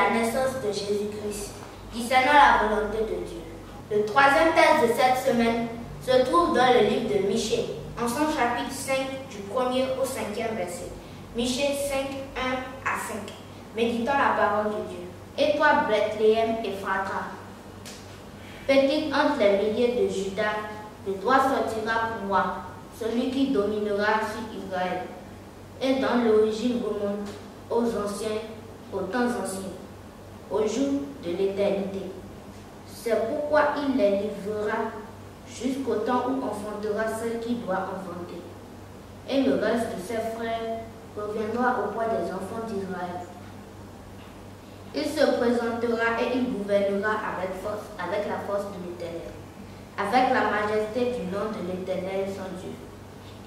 la naissance de Jésus-Christ, discernant la volonté de Dieu. Le troisième texte de cette semaine se trouve dans le livre de Michée, en son chapitre 5 du 1er au 5e verset. Michée 5, 1 à 5. Méditant la parole de Dieu. Et toi, Bethléem Ephrata, petite entre les milliers de Juda, de toi sortira pour moi celui qui dominera sur Israël. Et dans l'origine remonte aux temps anciens, au jour de l'éternité. C'est pourquoi il les livrera jusqu'au temps où enfantera celle qui doit enfanter. Et le reste de ses frères reviendra au poids des enfants d'Israël. Il se présentera et il gouvernera avec la force de l'Éternel, avec la majesté du nom de l'Éternel son Dieu.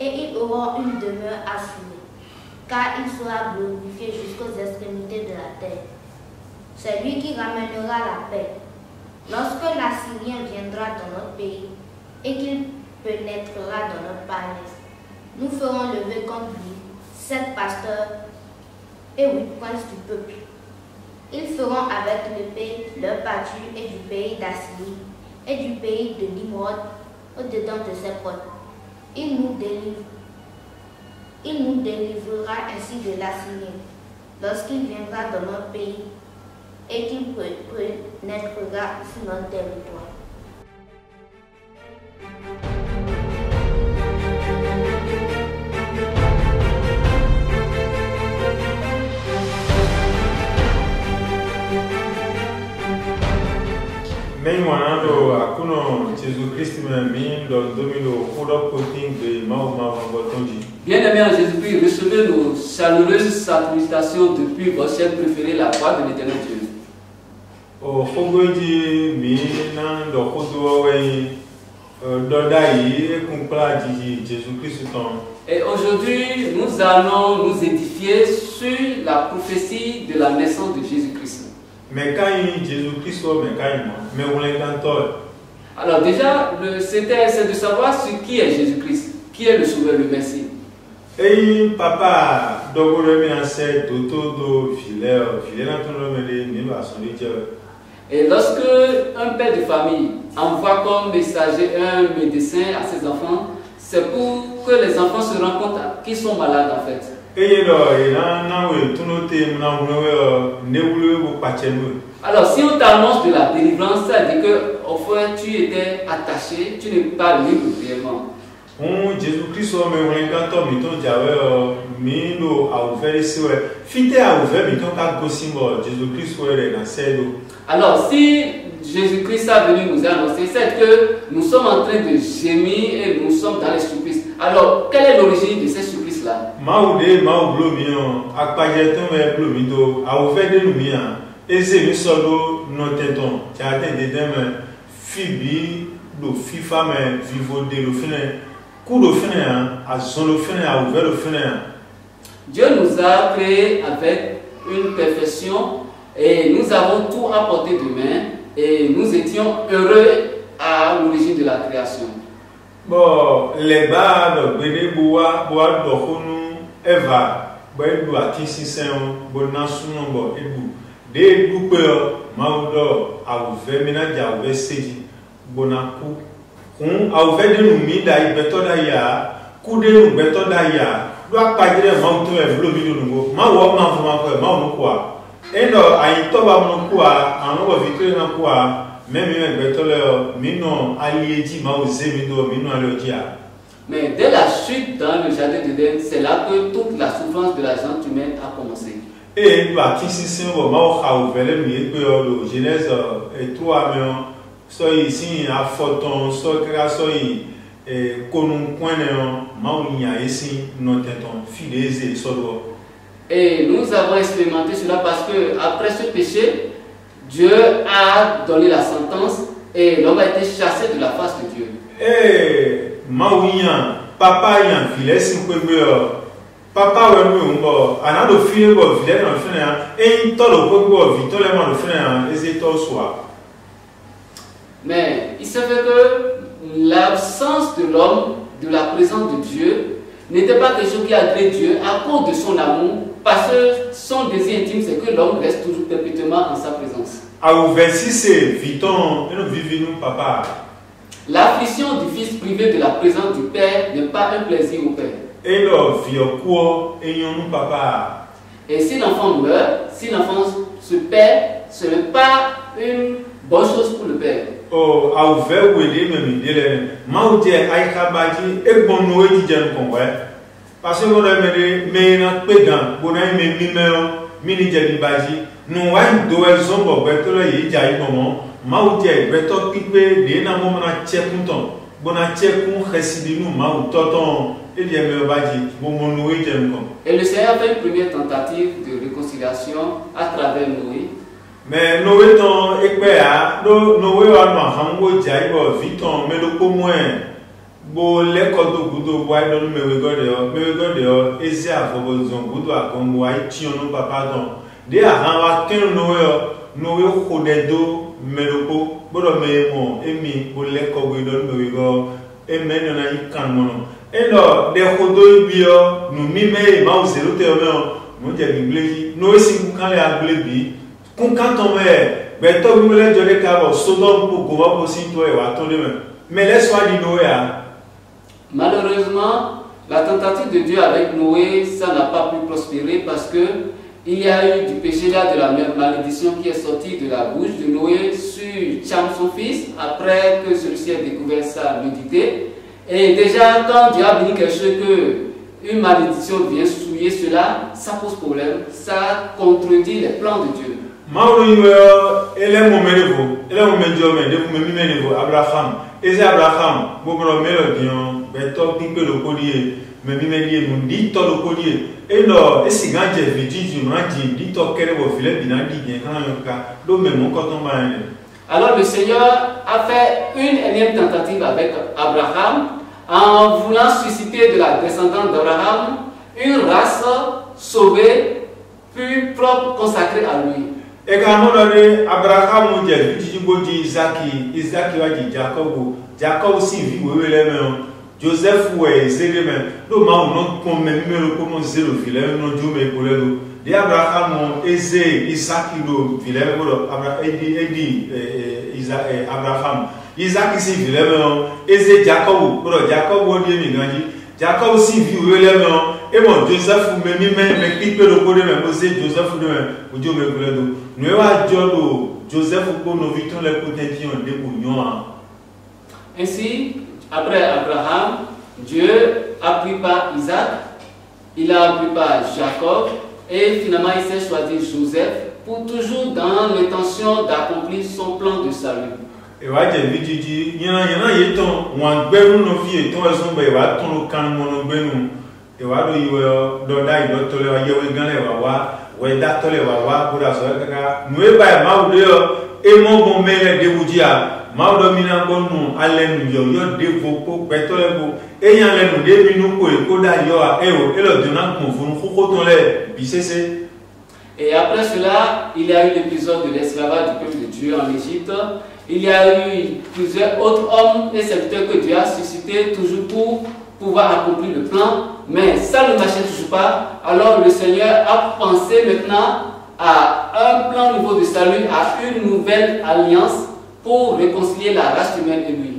Et ils auront une demeure assurée, car il sera glorifié jusqu'aux extrémités de la terre. C'est lui qui ramènera la paix. Lorsque l'Assyrien viendra dans notre pays et qu'il pénétrera dans notre palais, nous ferons lever contre lui 7 pasteurs et 8 princes du peuple. Ils feront avec l'épée leur pâture et du pays d'Assyrie et du pays de Nimrod au-dedans de ses portes. Il nous délivrera ainsi de l'Assyrien lorsqu'il viendra dans notre pays et qu'il pénétrera sur notre territoire. Bien-aimés en Jésus-Christ, recevez nos chaleureuses salutations depuis votre chaîne préférée, la voix de l'Éternel Dieu. Et aujourd'hui, nous allons nous édifier sur la prophétie de la naissance de Jésus-Christ. Alors déjà, c'est de savoir sur qui est Jésus-Christ, qui est le Sauveur, le Messie. Et lorsque un père de famille envoie comme messager un médecin à ses enfants, c'est pour que les enfants se rendent compte qu'ils sont malades en fait. Alors si on t'annonce de la délivrance, ça veut dire que au fond tu étais attaché, tu n'es pas libre réellement. Alors si Jésus-Christ a venu nous annoncer, c'est que nous sommes en train de gémir et nous sommes dans les supplices. Alors quelle est l'origine de ces supplices-là? Dieu nous a créés avec une perfection et nous avons tout apporté de main et nous étions heureux à l'origine de la création. Bon, les bas de bois Eva, de Bouper, Maudo, a ouvert Menadia, Vesséji, Bonaku, a ouvert de Numida, Betodaya, Coudé, Betodaya, doit pas dire Mauto et Vlomido, Mawa, Mavuma, et non, à Itoba Monoqua, en haut vitrine en quoi, même Betoleur, Minon, Aliedi, Mao Zemido, Minon Alodia. Mais dès la chute dans le jardin d'Éden, c'est là que toute la souffrance de la gente humaine a commencé. Et qui s'y Genèse et toi, soy ici à Photon, soy soy et Konun Point, Maunia ici, notre fidèle solo. Et nous avons expérimenté cela parce que après ce péché, Dieu a donné la sentence et l'homme a été chassé de la face de Dieu. Et Maunia, papa, il y a un filet, papa ouais anado fille go vilain en fin et il tolo go vitole man le fin et soit. Mais il se fait que l'absence de l'homme, de la présence de Dieu, n'était pas quelque chose qui agréait Dieu à cause de son amour parce que son désir intime, c'est que l'homme reste toujours perpétuellement en sa présence. L'affliction du fils privé de la présence du Père n'est pas un plaisir au Père. Et si l'enfant meurt, si l'enfant se perd, ce n'est pas une bonne chose pour le Père. Parce que vous avez mis un pédant, vous avez mis mini jalibaji, nous avons deux zombos, beto y jaï moment, maoutia, beto pipe, des namons à tchèpunton, bona tchèpun, résidinu, maou, toton, et les meilleurs baji, mon Noé j'aime. Et le Seigneur fait une première tentative de réconciliation à travers Noé. Mais Noé, ton équerre, Noé, Hambo, Jaïbo, Viton, mais le moins. Bo l'école de Goudo, why don't me go there? Is there for Goudo à Congo, I tion papa don. They are Hamakin Noé, Hodedo, Melopo, Bodomemo, Emi, Bo l'école, we don't me go, et men on a canon. Et là, des Hodo bio, nous mime, mouse, le terme, nous dit Noé, si vous quand les aglébi, quand on met, Beto, vous voulez dire les cabos, Sodom pour Gova aussi, toi, et à ton demain. Mais laisse-moi dire Noé. Malheureusement, la tentative de Dieu avec Noé, ça n'a pas pu prospérer parce que il y a eu du péché là, de la malédiction qui est sortie de la bouche de Noé sur Cham, son fils, après que celui-ci ait découvert sa nudité. Et déjà, quand Dieu a dit quelque chose que une malédiction vient souiller cela, ça pose problème, ça contredit les plans de Dieu. Abraham, et Abraham, beto pipe le collier, mais mimelier nous dit tout le collier. Et non, et si quand j'ai vu du mardi, dit tout qu'elle va filer bien dit quand un cas, l'homme même quand on va. Alors le Seigneur a fait une énième tentative avec Abraham en voulant susciter de la descendance d'Abraham une race sauvée, puis propre, consacrée à lui. Et quand on a dit Abraham, on dit Isaac va dire Jacob aussi vit où il est même. Joseph ouais c'est le même. Le moment où on même le comment zéro filet non Dieu mais pour le de Abraham Eze Isaac le filet Abraham Isaac ici filet même Eze Jacob on dit mais grandi Jacob aussi vit où il est même et mon Joseph même qui peut le connaître même Joseph de même pour Dieu mais pour le nous va Joseph pour nous vitons les côtés qui ont des bouillons. Ainsi, après Abraham, Dieu a pris par Isaac, il a pris par Jacob, et finalement il s'est choisi Joseph pour toujours dans l'intention d'accomplir son plan de salut. Et voilà, il y a un temps où on peut nous fier, et on va ton camp monobénou, et voilà, il y a d'autres, il y a et mon bon mère de Boudia, Maudomina Bonou, Allen, yo, Devo, Petolebo, ayant les débuts, Koda, Yoa, et le donnant qu'on vous BCC. Et après cela, il y a eu l'épisode de l'esclavage du peuple de Dieu en Égypte. Il y a eu plusieurs autres hommes et serviteurs que Dieu a suscités toujours pour pouvoir accomplir le plan. Mais ça ne marchait toujours pas. Alors le Seigneur a pensé maintenant à un plan nouveau de salut, à une nouvelle alliance pour réconcilier la race humaine et lui.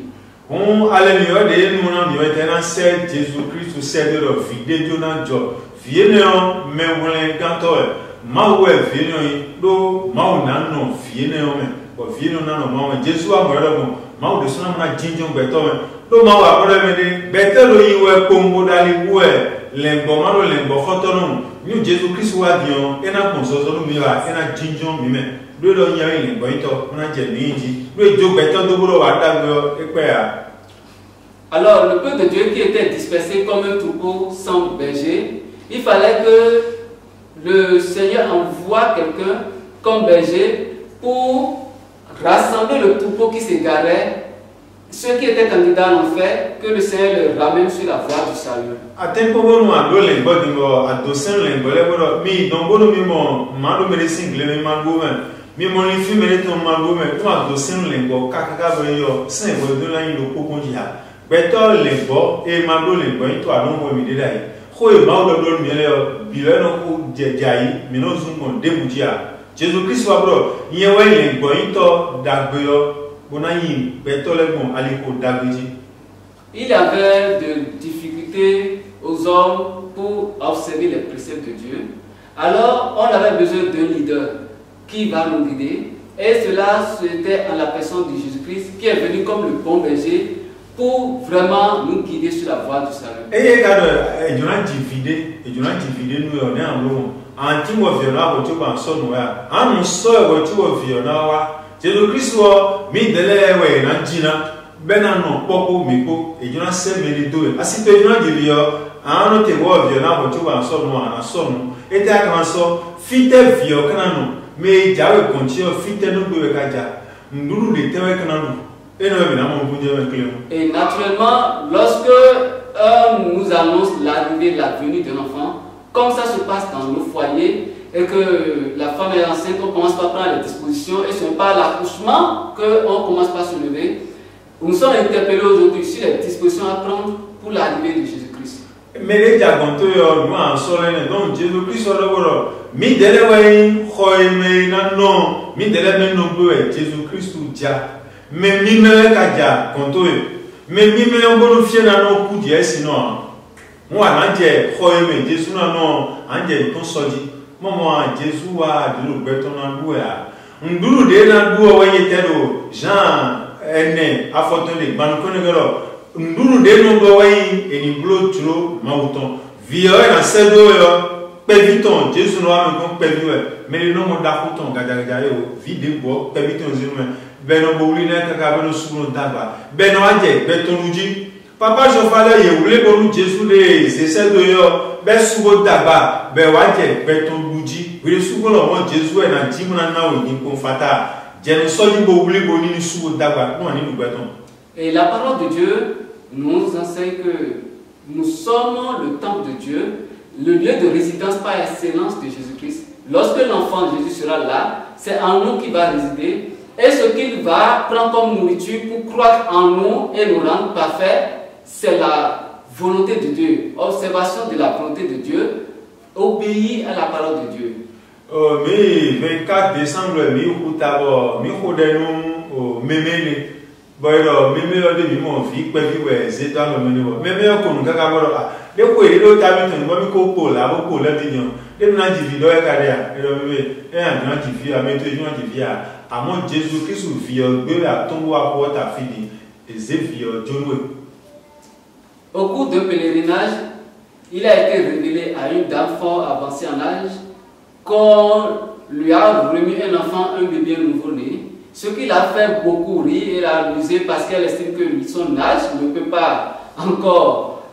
On a le mieux de nous, on a été en Jésus-Christ, c'est de leur vie, de Dieu dans Dieu. Viens, mais on est cantor. Maoué, viens, do, maou, non, viens, mais viens, non, Jésus a mort, maou, de son nom, on a dit, béton, do, maou, après, mais béton, il y a Congo d'Aliboué, l'embomano, l'embofotonom, nous, Jésus-Christ, ou à Dion, et n'a pas besoin de nous, et n'a Jinjon, mais. Alors, le peuple de Dieu qui était dispersé comme un troupeau sans berger, il fallait que le Seigneur envoie quelqu'un comme berger pour rassembler le troupeau qui s'égarait, ceux qui étaient candidats à l'enfer, que le Seigneur le ramène sur la voie du salut. Mais mon film est un malgo, mais toi, de Saint-Lingo, Kakabayo, Saint-Vodolin, le Pocondia. Beto, Limbo, et Mando, Limbo, toi, non, vous me direz. Khoye Maodo Miele, Bileno, Jai, Minozum, Debutia. Jésus-Christ va bro, Yewe, Boito, Dagbeyo, Bonaï, Betolemo, Aliko, Dagbiji. Il y avait de difficultés aux hommes pour observer les préceptes de Dieu. Alors, on avait besoin d'un leader qui va nous guider. Et cela, c'était en la personne de Jésus-Christ qui est venu comme le bon berger pour vraiment nous guider sur la voie du salut. Et regarde, il y a dividé, nous on est en l'eau. En tim of Viona, what you want son where. I'm so what you of Viona. Jésus-Christ, mi delewe, Nangina, Benano, Popo, Miko, et you not send me do it. As if you not give you, I don't know what Viona, what you want son one, and son. Et that can so fit a Vio Canano, may Jawe continue fit a no do a gaja. Ndulu de Tewe Canano. Et naturellement, lorsque nous annonce l'arrivée, la venue d'un enfant, comme ça se passe dans nos foyers, et que la femme est enceinte, on commence par prendre les dispositions, et ce n'est pas l'accouchement qu'on commence par se lever. Nous sommes interpellés aujourd'hui sur les dispositions à prendre pour l'arrivée de Jésus-Christ. Mais les diagontes, nous en sommes donc Jésus-Christ, mi delewe, khoime, non, mi delewe, non, Jésus-Christ, ou dia. Mais mi me kaja, kontoe. Mais mi me on bonu fie na no ku die sinon. Mo ananje khoime Jésus na no anje ton soji. Momo Jésus wa dulu beton na duya. Ndulu de na duo wenye tedo Jean ene afoto de ban konegero. Ndulu de no go wen eni blo tro mauton. Vio na sedo yo peviton Jésus no am kon peviwe. Mais no mo da futon gaja yo vide bo peviton zinu. Beno boulina kaka beno soulon daba. Beno adje betonuji. Papa Jofala ye wule bonu Jésus de c'est de yo. Be soubo daba. Be wadje betonuji. Wile soubo lo mo Jésus e na dimuna na o ni konfata. Jeno soli bo wule bonu ni soubo daba. Non ni nous beton. Et la parole de Dieu nous enseigne que nous sommes le temple de Dieu, le lieu de résidence par excellence de Jésus-Christ. Lorsque l'enfant Jésus sera là, c'est en nous qu'il va résider. Et ce qu'il va prendre comme nourriture pour croître en nous et nous rendre parfaits, c'est la volonté de Dieu. Observation de la volonté de Dieu, obéir à la parole de Dieu. Mais 24 décembre, mi houtabo, mi houdenu, memele. Boyro, memele de mi mon vie, quoi vive, zeta le meneo. Memele qu'on nous gagabora. De quoi il est habitant, moi mi copo, la boco, la dignon. De nous individu et carrière. Et le bébé, et un grand qui vit à mettre une individu. À mon Jésus-Christ, vieux, bébé à ton roi pour ta fille, et c'est vieux, John. Au cours d'un pèlerinage, il a été révélé à une dame fort avancée en âge qu'on lui a remis un enfant, un bébé nouveau-né, ce qui l'a fait beaucoup rire et l'a amusé parce qu'elle estime que son âge ne peut pas encore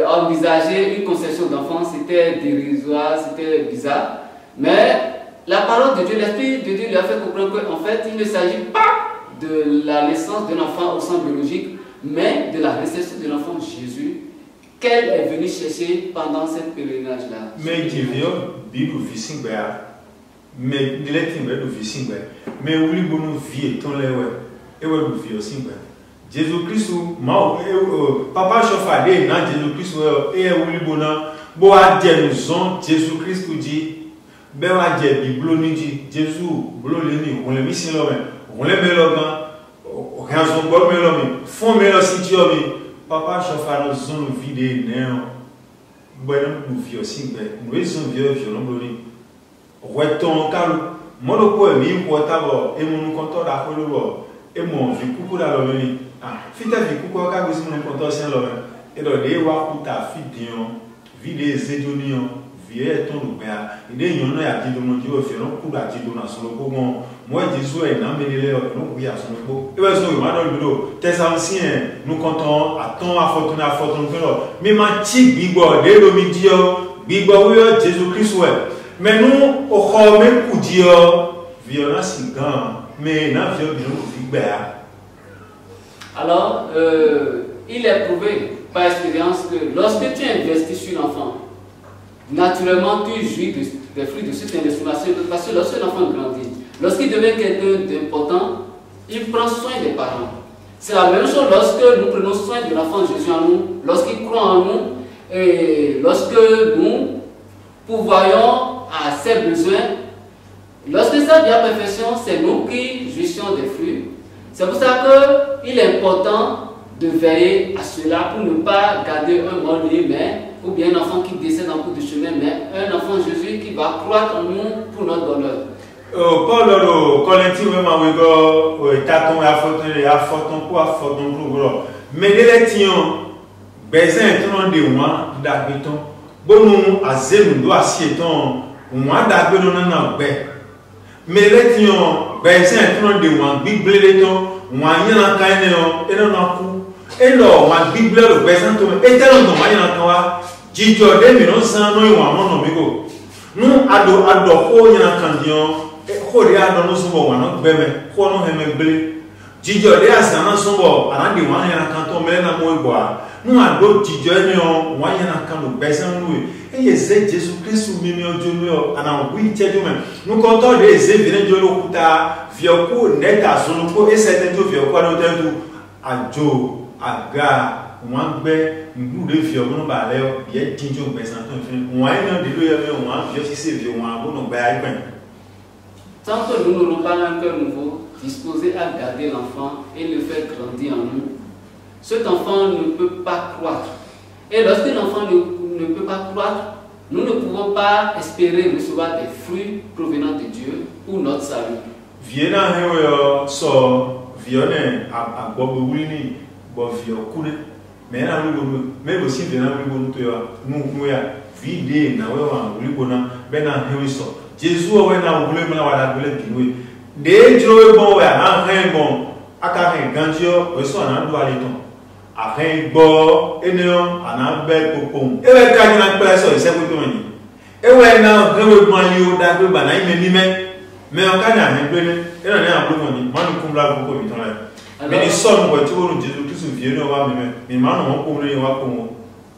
envisager une conception d'enfant, c'était dérisoire, c'était bizarre. Mais la parole de Dieu, l'Esprit de Dieu lui a fait comprendre qu'en fait, il ne s'agit pas de la naissance d'un enfant au sens biologique, mais de la réception de l'enfant Jésus qu'elle est venue chercher pendant cette pèlerinage-là. Mais Dieu, Bible vissing mais il est timbre de vissing mais oui, bon, vie ton lewe, et ouais, vie aussi. Jésus-Christ, papa chauffade, non, Jésus-Christ, et oui, bon, bon, à nous ont Jésus-Christ nous dit, ben, à Dieu, Bible nous dit, Jésus, blolini, on le mission l'homme, on le met l'homme, on raison bon, mais l'homme, font mais le site, papa chauffade, nous ont vidé, néant, bon, nous vie aussi, nous sommes vieux, violons, blolini. Reton kalu monoko mi potabo e mon konto da kolo e mon vi kuku da lo mi fita vi kuku ka bi mon konto sen lo e do de wa kuta fidion vi de zedonion vi e ton lo bia ide yon no ya di do mo di o fi no ku da di do na so ko mo Jésus e na me le no ku ya so ko e ba so ma do do tes anciens nous comptons à ton à fortune que mi ma ti gbigbo de lo mi di o gbigbo wi Jésus-Christ ouais. Mais nous, au Rome, pour dire, violence si grande, mais n'a violence. Alors, il est prouvé par expérience que lorsque tu investis sur l'enfant, naturellement tu jouis des fruits de cette investissement. Parce que lorsque l'enfant grandit, lorsqu'il devient quelqu'un d'important, il prend soin des parents. C'est la même chose lorsque nous prenons soin de l'enfant Jésus en nous, lorsqu'il croit en nous. Et lorsque nous pourvoyons à ses besoins, lorsque ça devient perfection, c'est nous qui jouissons des fruits. C'est pour ça qu'il est important de veiller à cela pour ne pas garder un mort-né, ou bien un enfant qui décède en cours de chemin, mais un enfant Jésus qui va croître en nous pour notre bonheur. Paul le collectif vraiment oui taton ya foton pour mais les tiens besoin ton de moi d'habiton bonu azelu do asieton moi d'habito na be mais les tiens besoin ton de moi bible le ton moi yana kaine yo eno na ku eno ma bible le besoin ton etelo do ma yana kawa jijo de mi no san no wa mo no mi go nu ado ko yana kandion Kori a dono sumbo wana beme kono heme ble jijo de asana sumbo anandi wana yana kanto mele na moiboa nu ado jijo ni o wana yana kanu besan nu e ze Jesus Christ mi ojo no ana wi cheju me nu ko to de ze vine jo lo kuta vioku neta sunu ko esete jo vioku ado tentu ajo aga wangbe ngu de vioku no ba le ye jijo besan to fin wana de lo ye me wana vio si se vio wana no ba ai pen. Tant que nous n'aurons pas un cœur nouveau, disposé à garder l'enfant et le faire grandir en nous, cet enfant ne peut pas croître. Et lorsque l'enfant ne peut pas croître, nous ne pouvons pas espérer recevoir des fruits provenant de Dieu pour notre salut. Viena hewe so vione a bobo wini bo vio kune mais na lugo mais aussi viena lugo to ya nu ya vide na wewa lugo na bena hewe so Jésus a voulu me la gueule de Dieu bon à un bon à carré gandio au son en doit les ton à un bon et non à un bel popon et le cas d'une personne c'est pour toi et ouais non vraiment malio d'abord bana il mais en cas d'un peu et on est un peu moni moi nous comme la beaucoup vite là mais les sommes quoi tu vois Jésus Christ vient nous voir mais maintenant on peut le voir comme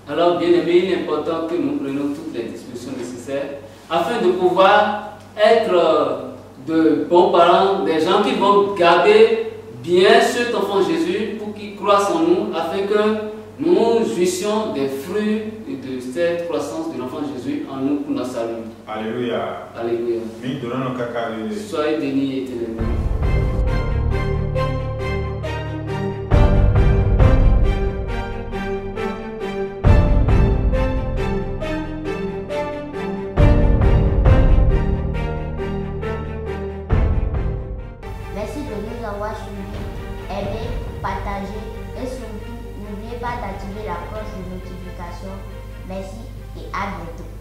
alors bien aimé il est important que nous prenions toutes les dispositions nécessaires afin de pouvoir être de bons parents, des gens qui vont garder bien cet enfant Jésus pour qu'il croisse en nous, afin que nous jouissions des fruits de cette croissance de l'enfant Jésus en nous pour notre salut. Alléluia. Alléluia. Soyez bénis éternellement. Merci de nous avoir suivis, aimés, partagés et surtout n'oubliez pas d'activer la cloche de notification. Merci et à bientôt.